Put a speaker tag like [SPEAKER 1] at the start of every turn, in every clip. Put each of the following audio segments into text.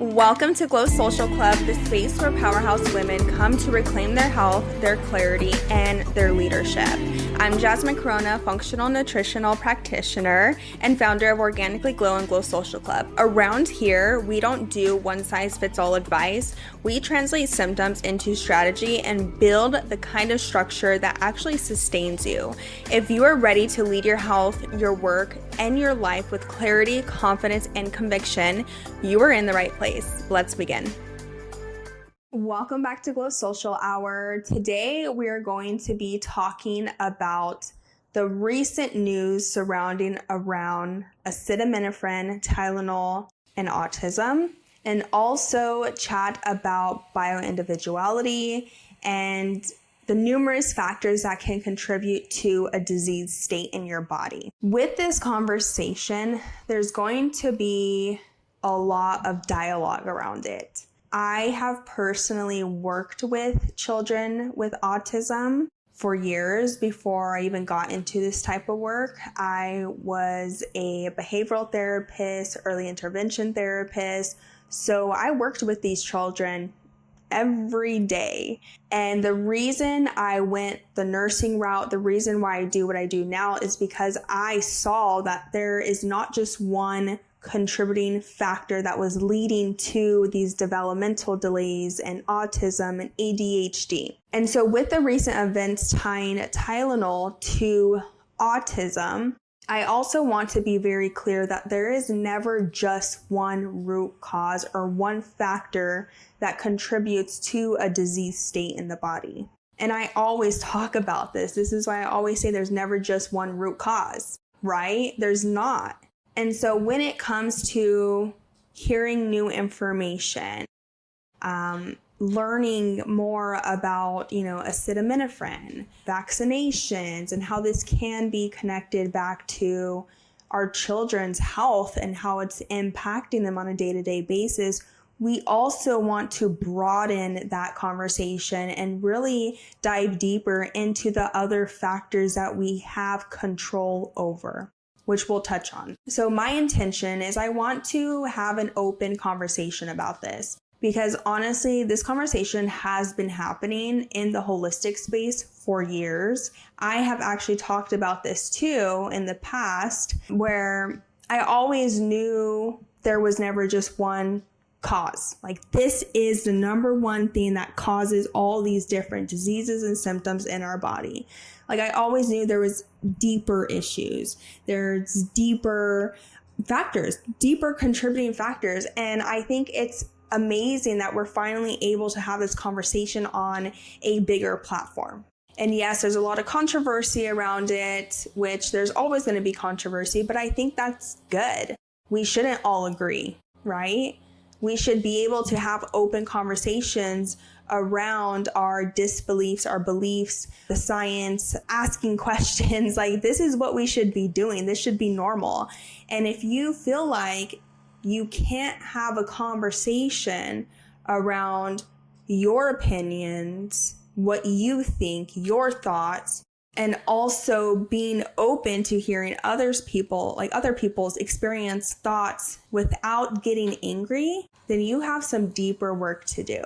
[SPEAKER 1] Welcome to Glow Social Club, the space where powerhouse women come to reclaim their health, their clarity, and their leadership. I'm Jazmine Corona, functional nutritional practitioner and founder of Organically Glow and Glow Social Club. Around here, we don't do one-size-fits-all advice. We translate symptoms into strategy and build the kind of structure that actually sustains you. If you are ready to lead your health, your work, and your life with clarity, confidence, and conviction, you are in the right place. Let's begin. Welcome back to Glow Social Hour. Today, we are going to be talking about the recent news surrounding around acetaminophen, Tylenol, and autism, and also chat about bio-individuality and the numerous factors that can contribute to a disease state in your body. With this conversation, there's going to be a lot of dialogue around it. I have personally worked with children with autism for years before I even got into this type of work. I was a behavioral therapist, early intervention therapist, so I worked with these children every day. And the reason I went the nursing route, the reason why I do what I do now is because I saw that there is not just one contributing factor that was leading to these developmental delays and autism and ADHD. And so with the recent events tying Tylenol to autism, I also want to be very clear that there is never just one root cause or one factor that contributes to a disease state in the body. And I always talk about this. This is why I always say there's never just one root cause, right? There's not. And so when it comes to hearing new information, learning more about, acetaminophen, vaccinations, and how this can be connected back to our children's health and how it's impacting them on a day-to-day basis, we also want to broaden that conversation and really dive deeper into the other factors that we have control over, which we'll touch on. So my intention is I want to have an open conversation about this because honestly, this conversation has been happening in the holistic space for years. I have actually talked about this too in the past where I always knew there was never just one cause. Like this is the number one thing that causes all these different diseases and symptoms in our body. Like I always knew there was deeper issues. There's deeper factors, deeper contributing factors. And I think it's amazing that we're finally able to have this conversation on a bigger platform. And yes, there's a lot of controversy around it, which there's always going to be controversy, but I think that's good. We shouldn't all agree, right? We should be able to have open conversations around our disbeliefs, our beliefs, the science, asking questions. Like this is what we should be doing. This should be normal. And if you feel like you can't have a conversation around your opinions, what you think, your thoughts, and also being open to hearing other people's experience, thoughts without getting angry, then you have some deeper work to do.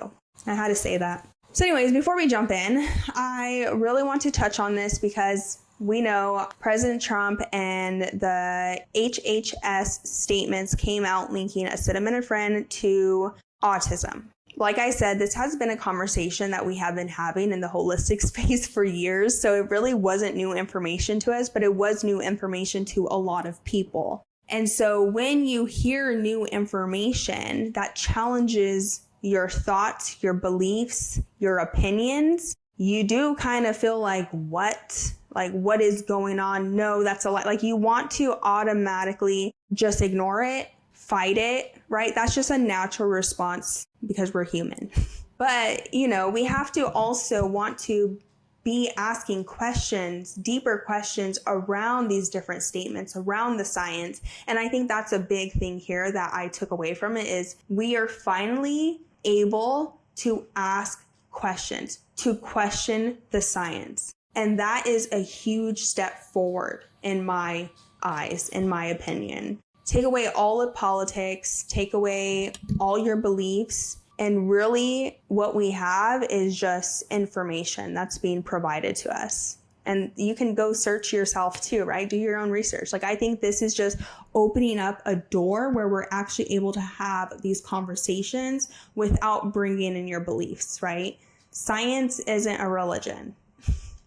[SPEAKER 1] I had to say that. So anyways, before we jump in, I really want to touch on this because we know President Trump and the HHS statements came out linking acetaminophen to autism. Like I said, this has been a conversation that we have been having in the holistic space for years. So it really wasn't new information to us, but it was new information to a lot of people. And so when you hear new information that challenges your thoughts, your beliefs, your opinions, you do kind of feel like, what? Like, what is going on? No, that's a lot. Like you want to automatically just ignore it, fight it, right? That's just a natural response because we're human. But, we have to also want to be asking questions, deeper questions around these different statements, around the science. And I think that's a big thing here that I took away from it is we are finally able to ask questions, to question the science. And that is a huge step forward in my eyes, in my opinion. Take away all the politics, take away all your beliefs, and really what we have is just information that's being provided to us. And you can go search yourself too, right? Do your own research. Like, I think this is just opening up a door where we're actually able to have these conversations without bringing in your beliefs, right? Science isn't a religion.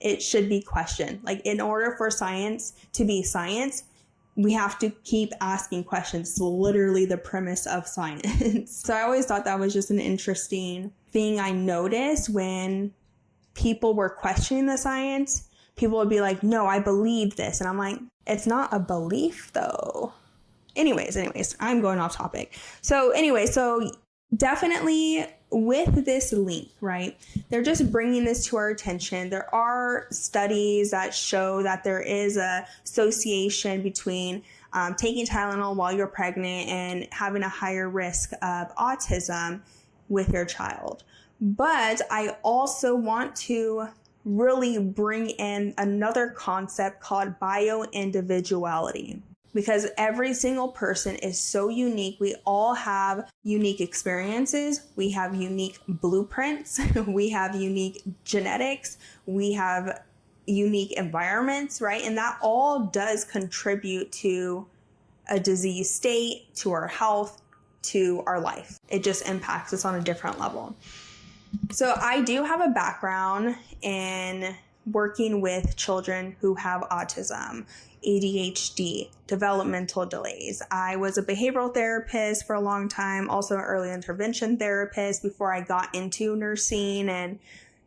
[SPEAKER 1] It should be questioned. Like, in order for science to be science, we have to keep asking questions. It's literally the premise of science. So I always thought that was just an interesting thing I noticed when people were questioning the science. People would be like, no, I believe this. And I'm like, it's not a belief though. Anyways, I'm going off topic. So definitely with this link, right? They're just bringing this to our attention. There are studies that show that there is a association between taking Tylenol while you're pregnant and having a higher risk of autism with your child. But I also want to really bring in another concept called bio-individuality, because every single person is so unique. We all have unique experiences. We have unique blueprints. We have unique genetics. We have unique environments, right? And that all does contribute to a disease state, to our health, to our life. It just impacts us on a different level. So I do have a background in working with children who have autism, ADHD, developmental delays. I was a behavioral therapist for a long time, also an early intervention therapist before I got into nursing and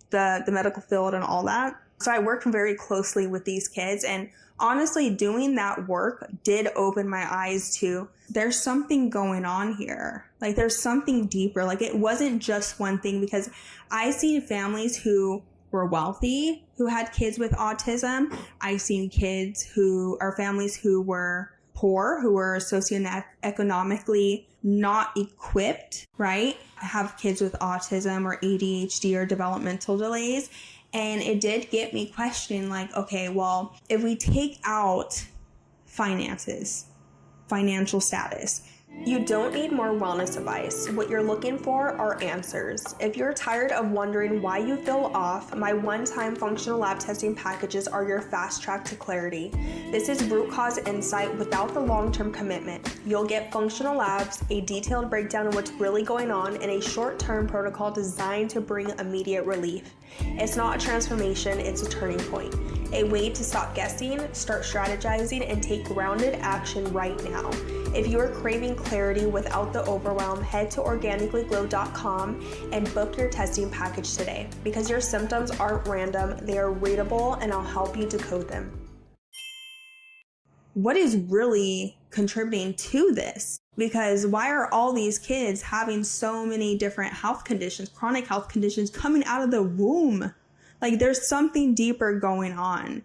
[SPEAKER 1] the medical field and all that. So I worked very closely with these kids, and honestly, doing that work did open my eyes to there's something going on here. Like, there's something deeper. Like, it wasn't just one thing, because I see families who were wealthy who had kids with autism. I've seen families who were poor, who were socioeconomically not equipped, right? Have kids with autism or ADHD or developmental delays. And it did get me questioning, like, okay, well, if we take out finances, financial status, you don't need more wellness advice. What you're looking for are answers. If you're tired of wondering why you feel off, my one-time functional lab testing packages are your fast track to clarity. This is root cause insight without the long-term commitment. You'll get functional labs, a detailed breakdown of what's really going on, and a short-term protocol designed to bring immediate relief. It's not a transformation, it's a turning point. A way to stop guessing, start strategizing, and take grounded action right now. If you are craving clarity without the overwhelm, head to organicallyglow.com and book your testing package today. Because your symptoms aren't random, they are readable, and I'll help you decode them. What is really contributing to this? Because why are all these kids having so many different health conditions, chronic health conditions coming out of the womb? Like, there's something deeper going on.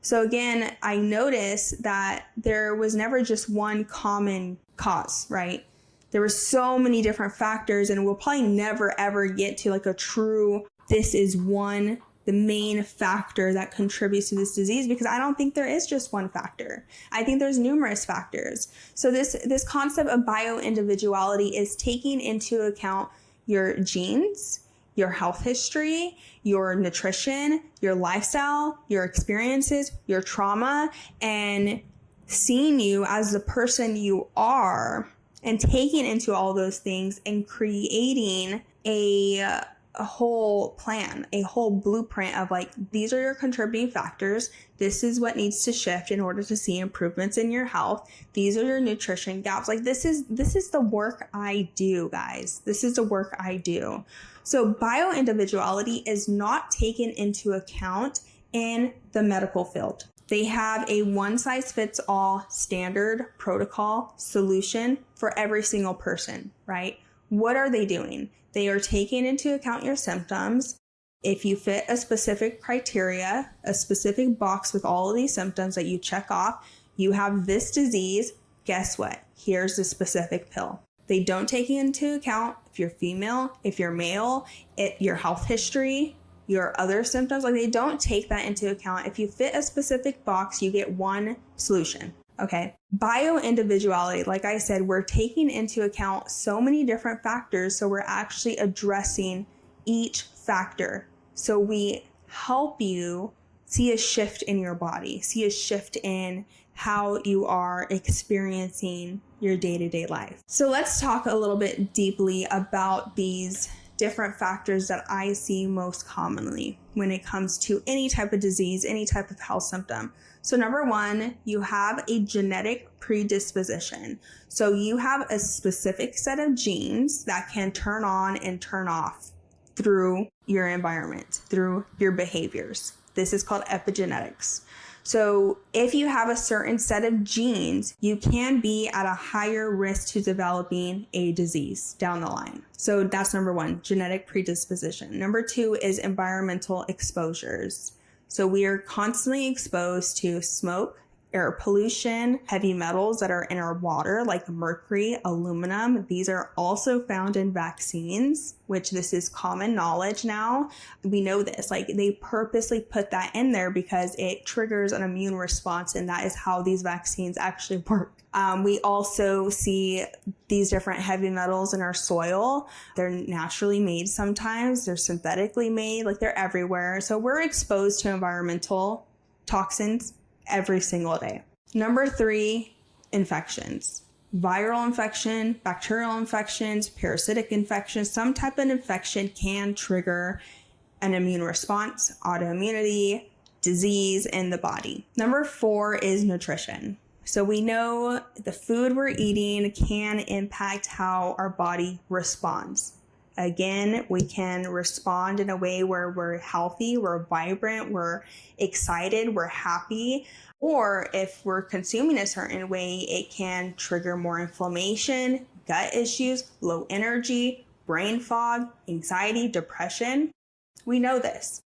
[SPEAKER 1] So again, I noticed that there was never just one common cause, right? There were so many different factors, and we'll probably never ever get to like a true, this is the main factor that contributes to this disease, because I don't think there is just one factor. I think there's numerous factors. So this concept of bio-individuality is taking into account your genes, your health history, your nutrition, your lifestyle, your experiences, your trauma, and seeing you as the person you are, and taking into all those things and creating a whole plan, a whole blueprint of like, these are your contributing factors. This is what needs to shift in order to see improvements in your health. These are your nutrition gaps. Like, this is the work I do, guys. This is the work I do. So bio-individuality is not taken into account in the medical field. They have a one-size-fits-all standard protocol solution for every single person, right? What are they doing? They are taking into account your symptoms. If you fit a specific criteria, a specific box with all of these symptoms that you check off, you have this disease, guess what? Here's the specific pill. They don't take into account if you're female, if you're male, your health history, your other symptoms. Like, they don't take that into account. If you fit a specific box, you get one solution. Okay. Bio-individuality, like I said, we're taking into account so many different factors. So we're actually addressing each factor. So we help you see a shift in your body, see a shift in how you are experiencing your day-to-day life. So let's talk a little bit deeply about these different factors that I see most commonly when it comes to any type of disease, any type of health symptom. So number one, you have a genetic predisposition. So you have a specific set of genes that can turn on and turn off through your environment, through your behaviors. This is called epigenetics. So if you have a certain set of genes, you can be at a higher risk to developing a disease down the line. So that's number one, genetic predisposition. Number two is environmental exposures. So we are constantly exposed to smoke, air pollution, heavy metals that are in our water, like mercury, aluminum. These are also found in vaccines, which this is common knowledge now. We know this, like they purposely put that in there because it triggers an immune response, and that is how these vaccines actually work. We also see these different heavy metals in our soil. They're naturally made sometimes, they're synthetically made, like they're everywhere. So we're exposed to environmental toxins every single day. Number three, infections. Viral infection, bacterial infections, parasitic infections, some type of infection can trigger an immune response, autoimmunity, disease in the body. Number four is nutrition. So we know the food we're eating can impact how our body responds. Again, we can respond in a way where we're healthy, we're vibrant, we're excited, we're happy. Or if we're consuming a certain way, it can trigger more inflammation, gut issues, low energy, brain fog, anxiety, depression. We know this.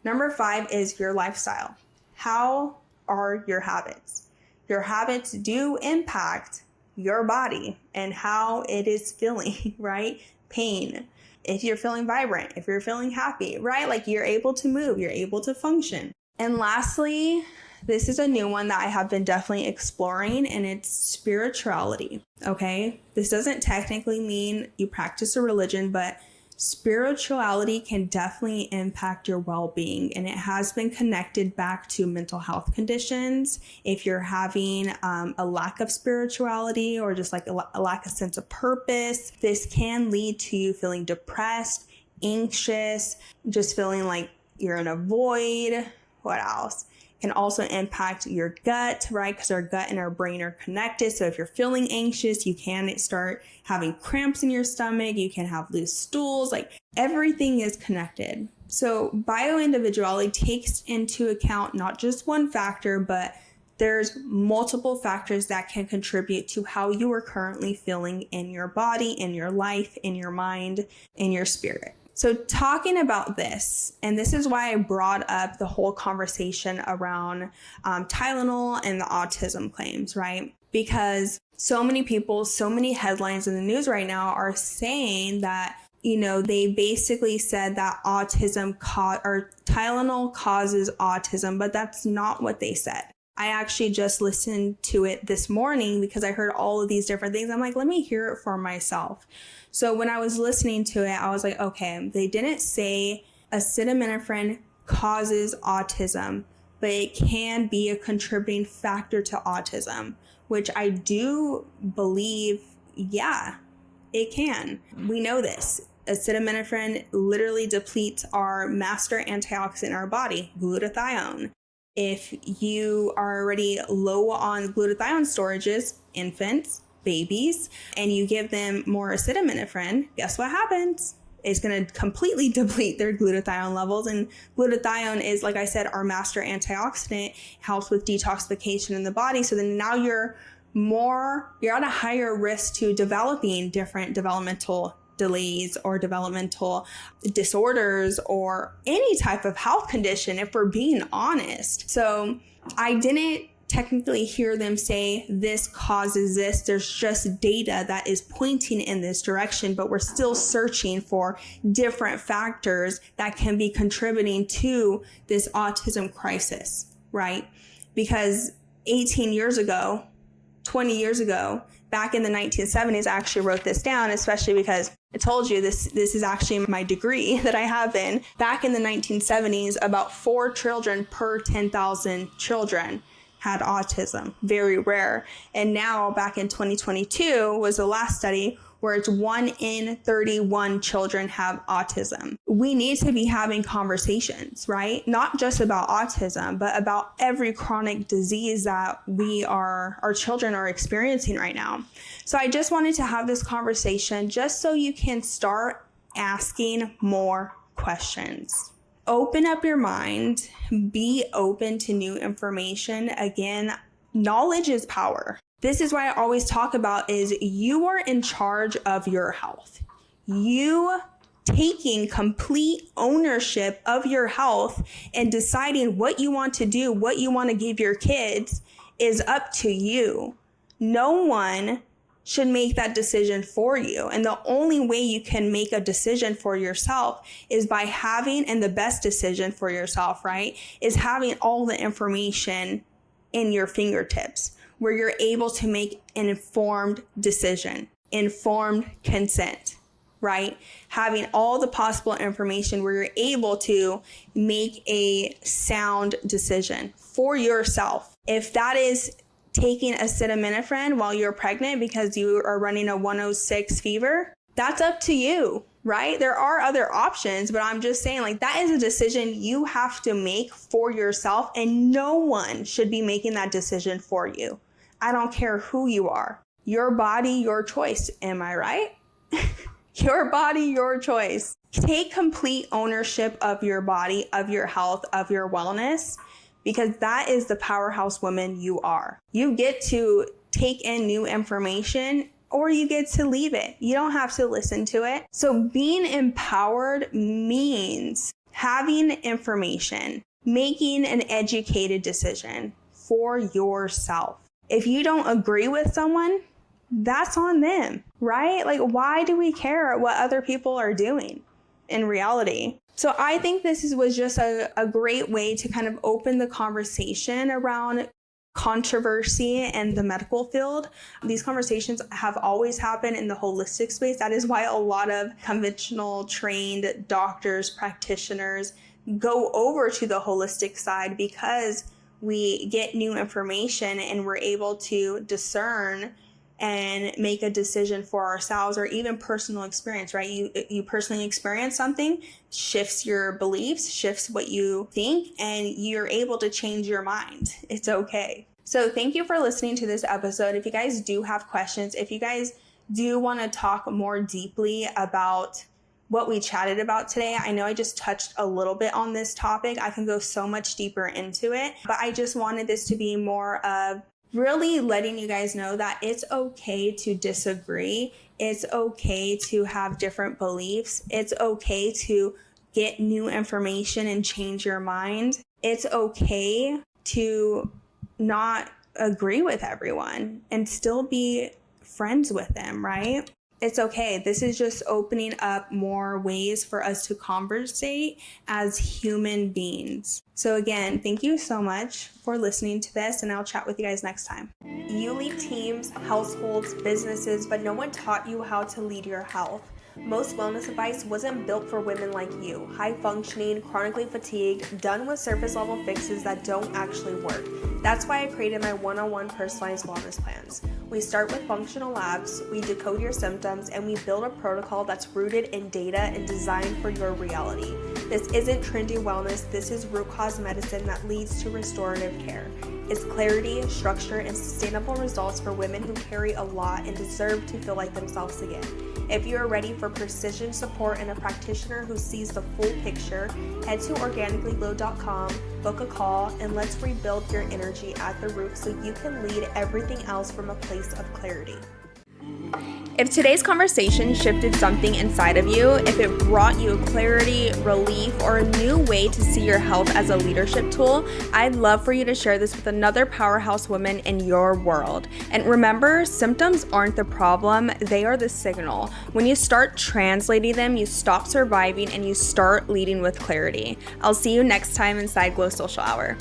[SPEAKER 1] Number five is your lifestyle. How are your habits? Your habits do impact your body and how it is feeling, right? Pain. If you're feeling vibrant, if you're feeling happy, right? Like you're able to move, you're able to function. And lastly, this is a new one that I have been definitely exploring, and it's spirituality. Okay. This doesn't technically mean you practice a religion, but spirituality can definitely impact your well-being, and it has been connected back to mental health conditions. If you're having a lack of spirituality or just like a lack of sense of purpose, this can lead to you feeling depressed, anxious, just feeling like you're in a void. What else? Can also impact your gut, right? Because our gut and our brain are connected. So if you're feeling anxious, you can start having cramps in your stomach. You can have loose stools. Like everything is connected. So bioindividuality takes into account not just one factor, but there's multiple factors that can contribute to how you are currently feeling in your body, in your life, in your mind, in your spirit. So talking about this, and this is why I brought up the whole conversation around Tylenol and the autism claims, right? Because so many people, so many headlines in the news right now are saying that, you know, they basically said that Tylenol causes autism, but that's not what they said. I actually just listened to it this morning because I heard all of these different things. I'm like, let me hear it for myself. So when I was listening to it, I was like, okay, they didn't say acetaminophen causes autism, but it can be a contributing factor to autism, which I do believe, yeah, it can. We know this. Acetaminophen literally depletes our master antioxidant in our body, glutathione. If you are already low on glutathione storages, infants, babies, and you give them more acetaminophen, guess what happens? It's going to completely deplete their glutathione levels. And glutathione is, like I said, our master antioxidant, helps with detoxification in the body. So then now you're at a higher risk to developing different developmental delays or developmental disorders or any type of health condition, if we're being honest. So I didn't technically hear them say this causes this. There's just data that is pointing in this direction, but we're still searching for different factors that can be contributing to this autism crisis, right? Because 18 years ago, 20 years ago, back in the 1970s, I actually wrote this down, especially because I told you this is actually my degree that I have in. Back in the 1970s, about 4 children per 10,000 children had autism, very rare. And now back in 2022 was the last study where it's 1 in 31 children have autism. We need to be having conversations, right? Not just about autism, but about every chronic disease that our children are experiencing right now. So I just wanted to have this conversation just so you can start asking more questions. Open up your mind, be open to new information. Again, knowledge is power. This is why I always talk about is you are in charge of your health. You taking complete ownership of your health and deciding what you want to do, what you want to give your kids is up to you. No one should make that decision for you. And the only way you can make a decision for yourself is by having, and the best decision for yourself, right, is having all the information in your fingertips, where you're able to make an informed decision, informed consent, right? Having all the possible information where you're able to make a sound decision for yourself. If that is taking acetaminophen while you're pregnant because you are running a 106 fever, that's up to you, right? There are other options, but I'm just saying, like, that is a decision you have to make for yourself, and no one should be making that decision for you. I don't care who you are. Your body, your choice. Am I right? Your body, your choice. Take complete ownership of your body, of your health, of your wellness, because that is the powerhouse woman you are. You get to take in new information, or you get to leave it. You don't have to listen to it. So being empowered means having information, making an educated decision for yourself. If you don't agree with someone, that's on them, right? Like, why do we care what other people are doing in reality? So I think this was just a great way to kind of open the conversation around controversy in the medical field. These conversations have always happened in the holistic space. That is why a lot of conventional trained doctors, practitioners go over to the holistic side, because we get new information and we're able to discern and make a decision for ourselves, or even personal experience, right? You personally experience something, shifts your beliefs, shifts what you think, and you're able to change your mind. It's okay. So thank you for listening to this episode. If you guys do have questions, if you guys do want to talk more deeply about what we chatted about today, I know I just touched a little bit on this topic. I can go so much deeper into it, but I just wanted this to be more of really letting you guys know that it's okay to disagree. It's okay to have different beliefs. It's okay to get new information and change your mind. It's okay to not agree with everyone and still be friends with them, right? It's okay. This is just opening up more ways for us to conversate as human beings. So again, thank you so much for listening to this, and I'll chat with you guys next time. You lead teams, households, businesses, but no one taught you how to lead your health. Most wellness advice wasn't built for women like you, high functioning, chronically fatigued, done with surface level fixes that don't actually work. That's why I created my one-on-one personalized wellness plans. We start with functional labs, we decode your symptoms, and we build a protocol that's rooted in data and designed for your reality. This isn't trendy wellness, this is root cause medicine that leads to restorative care. It's clarity, structure, and sustainable results for women who carry a lot and deserve to feel like themselves again. If you are ready for precision support and a practitioner who sees the full picture, head to organicallyglow.com, book a call, and let's rebuild your energy at the root so you can lead everything else from a place of clarity. If today's conversation shifted something inside of you, if it brought you clarity, relief, or a new way to see your health as a leadership tool, I'd love for you to share this with another powerhouse woman in your world. And remember, symptoms aren't the problem, they are the signal. When you start translating them, you stop surviving and you start leading with clarity. I'll see you next time inside Glow Social Hour.